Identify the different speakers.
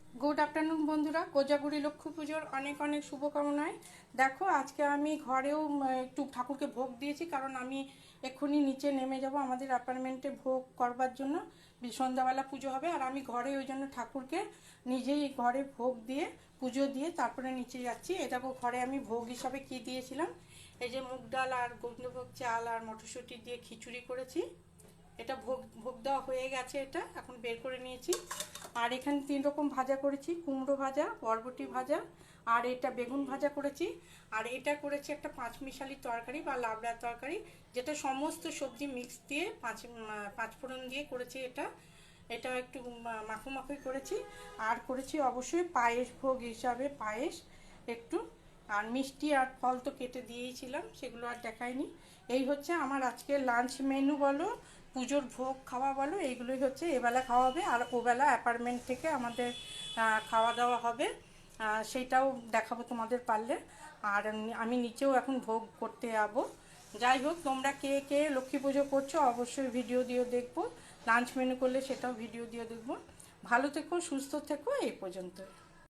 Speaker 1: Good afternoon বন্ধুরা, কোজাগুড়ি লক্ষ্মী পুজোর অনেক অনেক শুভকামনায়। দেখো, আজকে আমি ঘরেও একটু ঠাকুরকে ভোগ দিয়েছি, কারণ আমি এক্ষুনি নিচে নেমে যাব আমাদের অ্যাপার্টমেন্টে ভোগ করবার জন্য। সন্ধ্যাবেলা পুজো হবে, আর আমি ঘরে ওই জন্য ঠাকুরকে নিজেই ঘরে ভোগ দিয়ে পুজো দিয়ে তারপরে নিচে যাচ্ছি। এ দেখো, ঘরে আমি ভোগ হিসাবে কি দিয়েছিলাম, এই যে মুগ ডাল আর গোবিন্দভোগ চাল আর মটরশুঁটি দিয়ে খিচুড়ি করেছি। এটা ভোগ ভোগ দেওয়া হয়ে গেছে, এটা এখন বের করে নিয়েছি। আর এখানে 3 রকম ভাজা করেছি, কুমড়ো ভাজা, বরবটি ভাজা, আর এটা বেগুন ভাজা করেছি। আর এটা করেছি একটা পাঁচমিশালি তরকারি বা লাবড়ার তরকারি, যেটা সমস্ত সবজি মিক্স দিয়ে পাঁচফোড়ন দিয়ে করেছি। এটা এটা একটু মাখো মাখোই করেছি। আর করেছি অবশ্যই পায়েস, ভোগ হিসাবে পায়েস একটু। আর মিষ্টি আর ফল তো কেটে দিয়েছিলাম, সেগুলো আর দেখাইনি। এই হচ্ছে আমার আজকের লাঞ্চ মেনু বলো, পুজোর ভোগ খাওয়া বলো, এইগুলোই হচ্ছে এবেলা খাওয়া হবে। আর ওবেলা অ্যাপার্টমেন্ট থেকে আমাদের খাওয়া দাওয়া হবে, সেইটাও দেখাবো তোমাদের পারলে। আর আমি নিচেও এখন ভোগ করতে যাবো। যাই হোক, তোমরা কে কে লক্ষ্মী পুজো করছো অবশ্যই ভিডিও দিয়ে দেখবো। লাঞ্চ মেনু করলে সেটাও ভিডিও দিয়ে দেখবো। ভালো থেকো, সুস্থ থেকো, এই পর্যন্ত।